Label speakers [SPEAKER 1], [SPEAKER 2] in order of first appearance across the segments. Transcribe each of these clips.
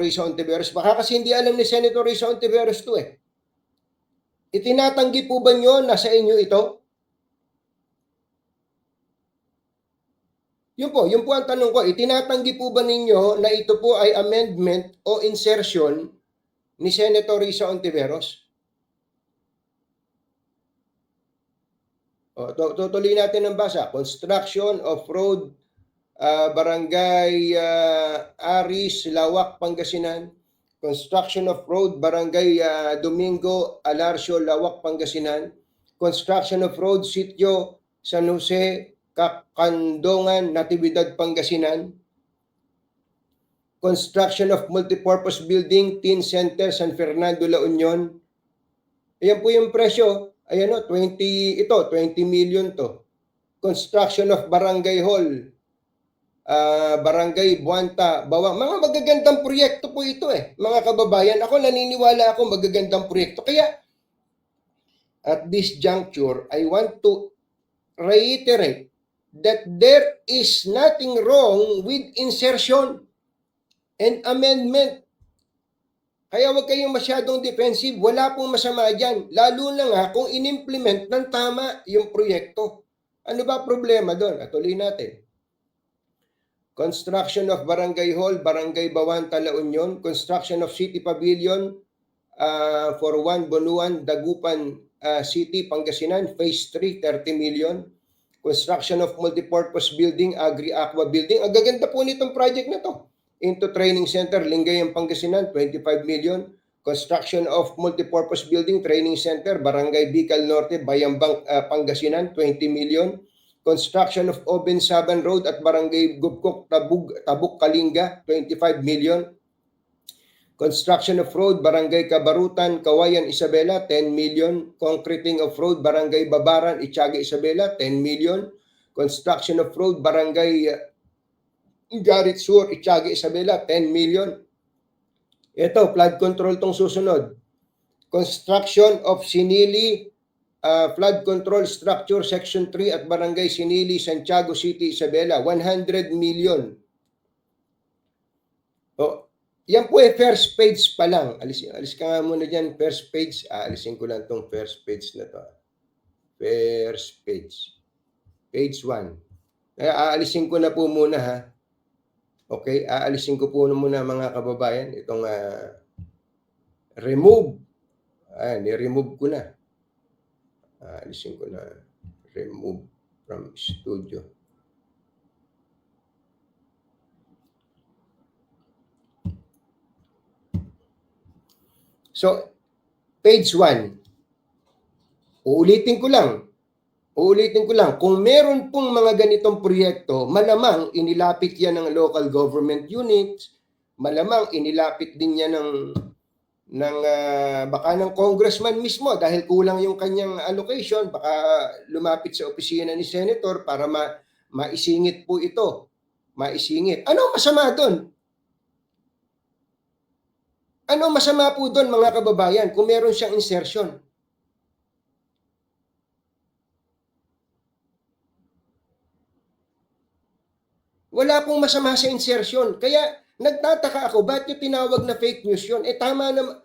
[SPEAKER 1] Risa Ontiveros. Baka kasi hindi alam ni Senator Risa Ontiveros to eh. Itinatanggi po ba nyo na sa inyo ito? Yun po ang tanong ko. Itinatanggi po ba ninyo na ito po ay amendment o insertion ni Senator Risa Ontiveros? Tutuloy natin ang basa. Construction of road, Barangay Aris, Lawak, Pangasinan. Construction of road, Barangay Domingo, Alarcio, Lawak, Pangasinan. Construction of road, Sitio San Jose, Kakandongan, Natividad, Pangasinan. Construction of multipurpose building, Teen Center, San Fernando, La Union. Ayan po yung presyo. Ayan o, 20 million to. Construction of Barangay Hall, Barangay Buanta, Bawang. Mga magagandang proyekto po ito eh, mga kababayan. Ako naniniwala ako magagandang proyekto. Kaya, at this juncture, I want to reiterate that there is nothing wrong with insertion and amendment. Kaya huwag kayong masyadong defensive. Wala pong masama dyan. Lalo na nga kung in-implement ng tama yung proyekto. Ano ba problema doon? Tuloy natin. Construction of Barangay Hall, Barangay Bawanta, La Union. Construction of City Pavilion for 1 Bonuan, Dagupan City, Pangasinan. Phase 3, 30 million. Construction of multipurpose building, Agri-Aqua Building. Ang gaganda po nitong project na to. Into Training Center, Lingayen, Pangasinan, 25 million. Construction of multipurpose building, Training Center, Barangay Bicol Norte, Bayambang, Pangasinan, 20 million. Construction of Obensaban Road at Barangay Gubkok, Tabuk, Kalinga, 25 million. Construction of road, Barangay Kabarutan, Kawayan, Isabela, 10 million. Concreting of road, Barangay Babaran, Itiaga, Isabela, 10 million. Construction of road, Barangay Garit Sur, Itiaga, Isabela, 10 million. Ito, flood control tong susunod. Construction of Sinili Flood Control Structure Section 3 at Barangay Sinili, Santiago City, Isabela, 100 million. Yan po first page pa lang. Alis ka nga muna dyan, first page. Alisin ko lang tong first page na to. First page. Page 1. Aalisin ko na po muna ha. Okay, aalisin ko po muna mga kababayan itong remove. Ni-remove ko na. Aalisin ko na. Remove from studio. So, page 1. Uulitin ko lang. Kung meron pong mga ganitong proyekto, malamang inilapit yan ng local government units, malamang inilapit din yan ng baka ng congressman mismo dahil kulang yung kanyang allocation, baka lumapit sa opisina ni senator para maisingit po ito. Maisingit. Ano masama doon? Ano masama po doon mga kababayan kung meron siyang insertion? Wala pong masama sa insertion. Kaya nagtataka ako, bakit yung tinawag na fake news yun? Tama naman.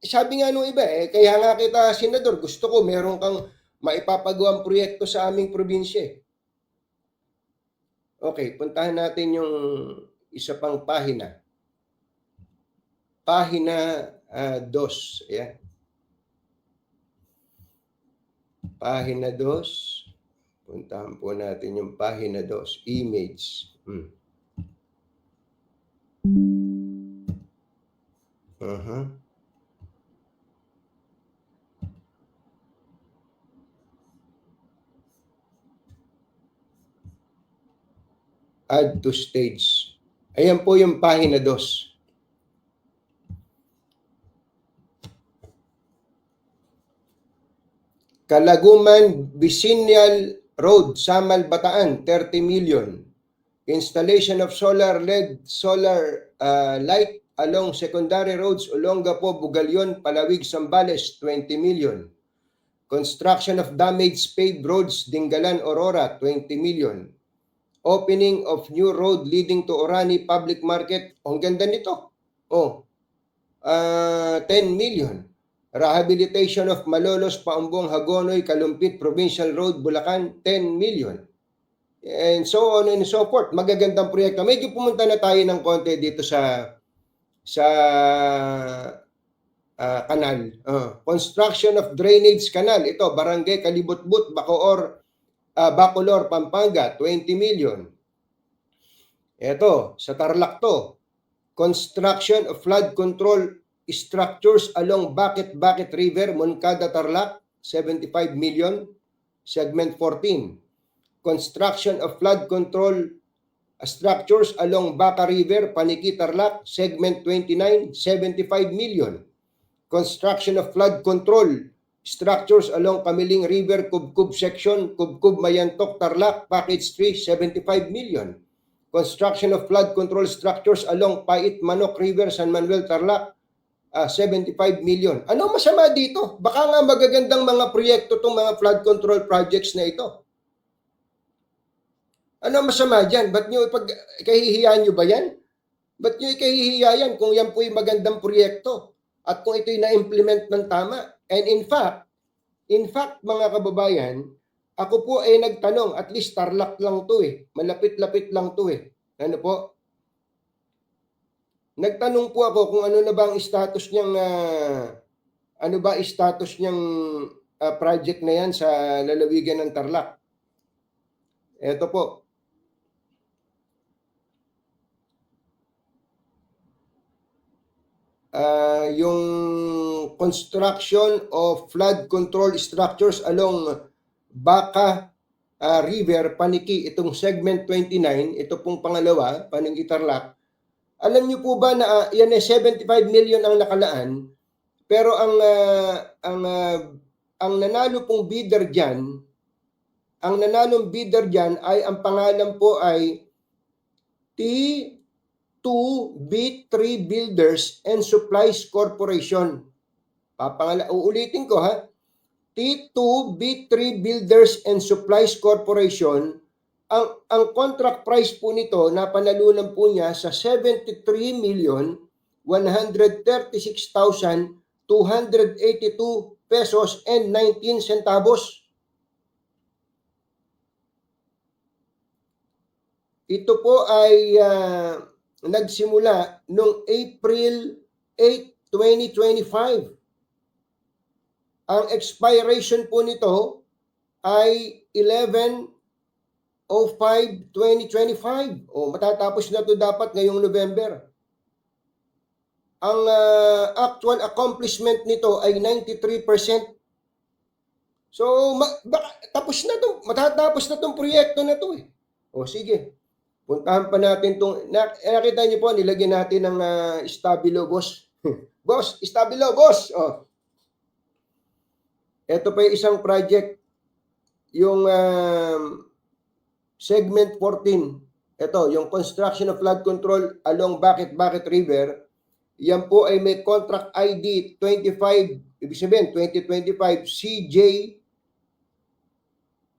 [SPEAKER 1] Sabi nga nung iba kaya nga kita, senador, gusto ko meron kang maipapagawang proyekto sa aming probinsya. Okay, puntahan natin yung isa pang pahina. Pahina 2. Ayan. Pahina 2. Puntahan po natin yung pahina 2. Image. Add to stage. Ayan po yung pahina 2. Kalaguman Bisinal Road, Samal, Bataan, 30 million. Installation of solar LED, solar light along secondary roads, Olongapo, Bugalyon, Palawig, Zambales, 20 million. Construction of damaged paved roads, Dingalan, Aurora, 20 million. Opening of new road leading to Orani Public Market. Ang ganda nito. 10 million. Rehabilitation of Malolos, Paambong, Hagonoy, Kalumpit, Provincial Road, Bulacan, 10 million. And so on and so forth. Magagandang proyekto. Medyo pumunta na tayo ng konti dito sa kanal. Construction of drainage canal. Ito, Barangay Kalibutbut, Bacolor, Pampanga, 20 million. Ito, sa Tarlac to. Construction of flood control structures along Bakit River, Moncada, Tarlac, 75 million. Segment 14. Construction of flood control structures along Baka River, Paniki, Tarlac, segment 29, 75 million. Construction of flood control structures along Kamiling River, Kubkub section, Kubkub, Mayantok, Tarlac, package 3, 75 million. Construction of flood control structures along Pait, Manok River, San Manuel, Tarlac, 75 million. Ano masama dito? Baka nga magagandang mga proyekto itong mga flood control projects na ito. Ano masama dyan? Ba't nyo ikahihiya nyo ba yan? Ba't nyo ikahihiya yan kung yan po'y magandang proyekto at kung ito'y na-implement ng tama? And in fact, mga kababayan, ako po ay nagtanong, at least Tarlac lang to eh. Malapit-lapit lang to eh. Ano po? Nagtanong po ako kung ano na ba ang status niyang project na yan sa lalawigan ng Tarlac. Ito po. Yung construction of flood control structures along Baka River, Paniki, itong segment 29, ito pong pangalawa, Paniki, Tarlac. Alam niyo po ba na yan ay 75 million ang nakalaan, pero ang nanalo pong bidder diyan, ang nanalong bidder diyan ay ang pangalan po ay T2B3 Builders and Supplies Corporation. Uulitin ko ha. T2B3 Builders and Supplies Corporation. Ang contract price po nito, napanalunan po niya sa 73,136,282 pesos and 19 centavos. Ito po ay nagsimula noong April 8, 2025. Ang expiration po nito ay 11/05/2025. Matatapos na ito dapat ngayong November. Ang actual accomplishment nito ay 93%. So, matatapos na itong proyekto na ito eh. Sige. Puntahan pa natin itong, nakita niyo po, nilagyan natin ng stabilo, boss. Boss, stabilo, boss. Ito pa yung isang project, yung segment 14. Ito, yung construction of flood control along Bakit River. Yan po ay may contract ID 25, ibig sabihin 2025 CJ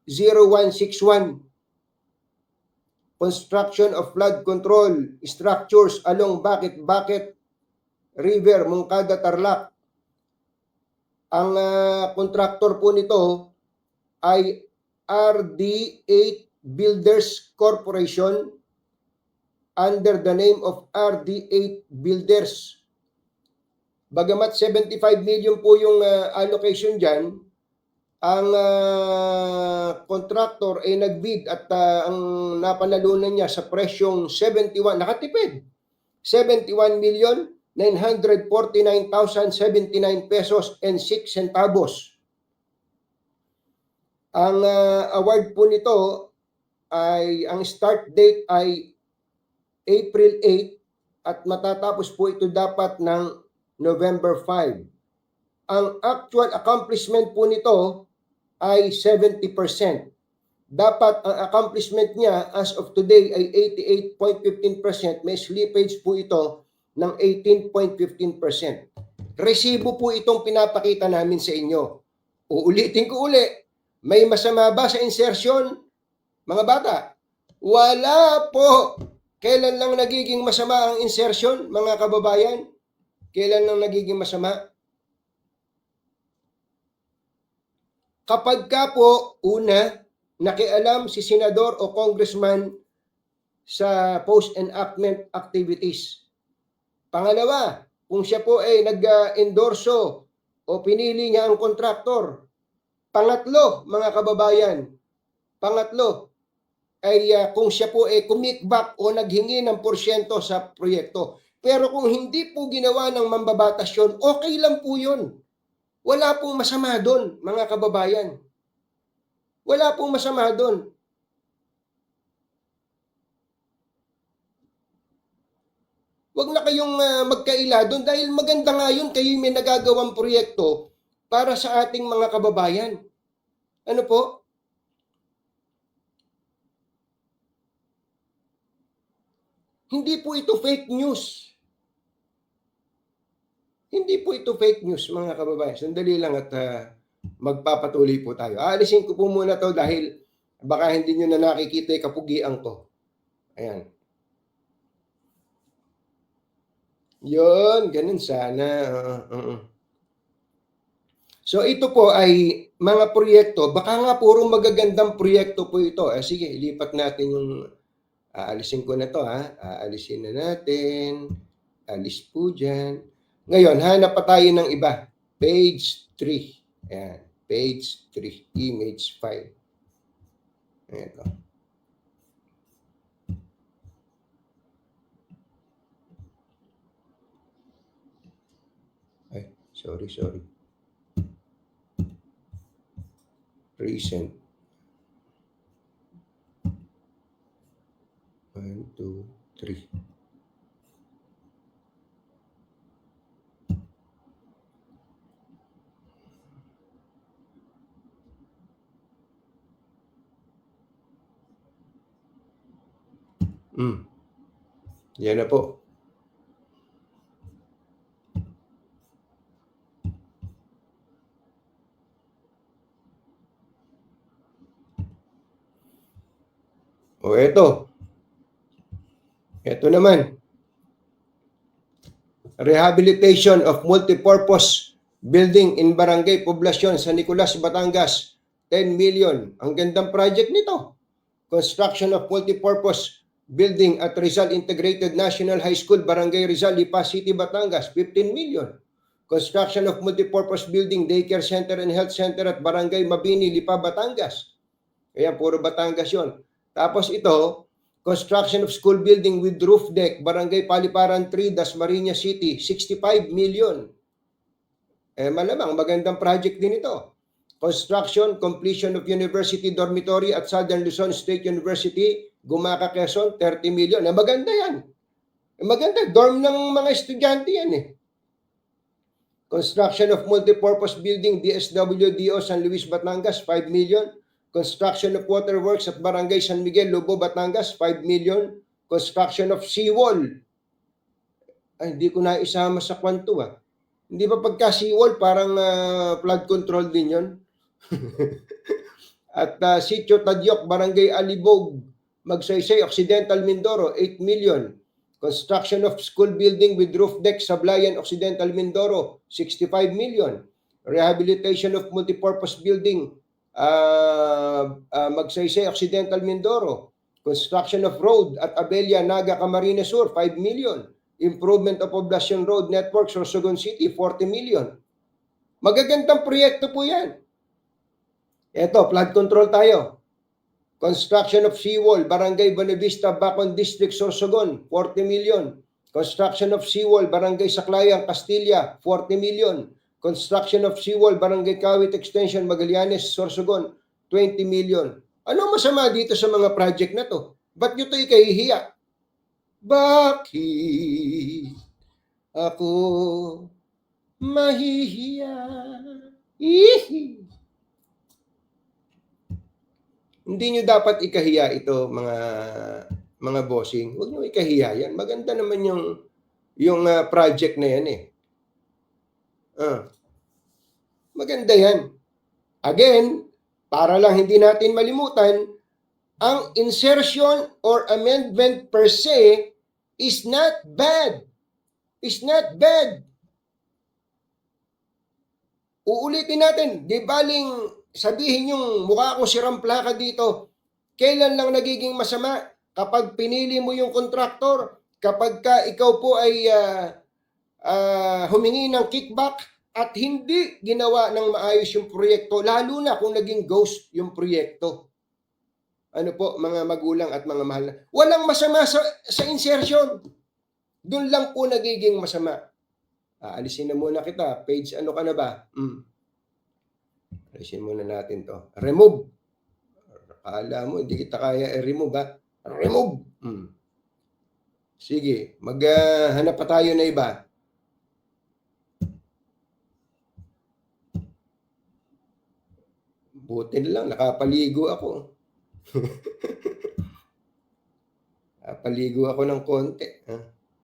[SPEAKER 1] 0161. Construction of flood control structures along Bakit River, Moncada, Tarlac. Ang contractor po nito ay RD8 Builders Corporation under the name of RD8 Builders. Bagamat 75 million po yung allocation dyan, ang contractor ay nagbid at ang napanalunan niya sa presyong 71, nakatipid, 71,949,079 pesos and 6 centavos. Ang award po nito ay, ang start date ay April 8 at matatapos po ito dapat ng November 5. Ang actual accomplishment po nito ay 70%. Dapat ang accomplishment niya as of today ay 88.15%. May slippage po ito ng 18.15%. Resibo po itong pinapakita namin sa inyo. Uulitin ko uli. May masama ba sa insertion? Mga bata, Wala po. Kailan lang nagiging masama ang insertion, mga kababayan? Kailan lang nagiging masama? Kapag ka po, una, nakialam si senador o congressman sa post-enactment activities. Pangalawa, kung siya po ay nag-endorso o pinili niya ang kontraktor. Pangatlo, mga kababayan, ay kung siya po ay kumikbak o naghingi ng porsyento sa proyekto. Pero kung hindi po ginawa ng mambabatas yun, okay lang po yun. Wala pong masama doon, mga kababayan. Wala pong masama doon. Huwag na kayong magkaila doon dahil maganda nga yun kayo may nagagawang proyekto para sa ating mga kababayan. Ano po? Hindi po ito fake news. Hindi po ito fake news, mga kababayan. Sandali lang at magpapatuloy po tayo. Aalisin ko po muna to dahil baka hindi nyo na nakikita yung kapugian ko. Ayan. Yun, ganun sana. So ito po ay mga proyekto. Baka nga puro magagandang proyekto po ito. Sige, ilipat natin yung aalisin ko na to ha. Aalisin na natin. Alis po dyan. Ngayon, hanap pa tayo ng iba. Page 3. Ayan. Page 3. Image file. Ayan o. Ay, sorry. Recent. 1, 2, 3. Yan na po. O eto. Ito naman. Rehabilitation of multipurpose building in Barangay Poblacion, San Nicolas, Batangas. 10 million. Ang gandang project nito. Construction of multipurpose building at Rizal Integrated National High School, Barangay Rizal, Lipa City, Batangas. 15 million. Construction of multipurpose building, daycare center and health center at Barangay Mabini, Lipa, Batangas. Kaya puro Batangas yun. Tapos ito, construction of school building with roof deck, Barangay Paliparan 3, Dasmariñas City, 65 million. Malamang magandang project din ito. Construction, completion of university dormitory at Southern Luzon State University, Gumaca, Quezon, 30 million. Maganda yan. Maganda, dorm ng mga estudyante yan eh. Construction of multipurpose building, DSWDO San Luis, Batangas, 5 million. Construction of waterworks at Barangay San Miguel, Lobo, Batangas, 5 million. Construction of seawall. Ay, hindi ko na isama sa kwanto ah. Hindi ba pagka seawall, parang flood control din yun? At Sitio Tadyok, Barangay Alibog, Magsaysay, Occidental Mindoro, 8 million. Construction of school building with roof deck, Sablayan, Occidental Mindoro, 65 million. Rehabilitation of multipurpose building, Magsaysay, Occidental Mindoro. Construction of road at Abella, Naga, Camarines Sur, 5 million. Improvement of Poblacion Road Network, Sorsogon City, 40 million. Magagandang proyekto po yan. Ito, flood control tayo. Construction of seawall, Barangay Bonavista, Bacon District, Sorsogon, 40 million. Construction of seawall, Barangay Saclayan, Castilla, 40 million. Construction of seawall, Barangay Kawit Extension, Magallanes, Sorsogon, 20 million. Ano masama dito sa mga project na to? Ba't nyo ito ikahihiya? Bakit ako mahihiya? Ihi. Hindi nyo dapat ikahiya ito, mga bossing. Huwag nyo ikahiya yan. Maganda naman yung project na yan eh. Maganda yan. Again, para lang hindi natin malimutan, ang insertion or amendment per se is not bad. Is not bad. Uulitin natin, di baling sabihin yung mukha akong sirang plaka dito. Kailan lang nagiging masama? Kapag pinili mo yung kontraktor, kapag ka ikaw po ay humingi ng kickback at hindi ginawa ng maayos yung proyekto, lalo na kung naging ghost yung proyekto. Ano po, mga magulang at mga mahal na. Walang masama sa insertion. Doon lang po nagiging masama. Alisin na muna kita. Page ano ka na ba? Alisin muna natin to. Remove. Akala mo, hindi kita kaya i-remove ha. Remove. Sige, maghanap pa tayo na iba. Buti na lang, nakapaligo ako. Nakapaligo ako ng konti.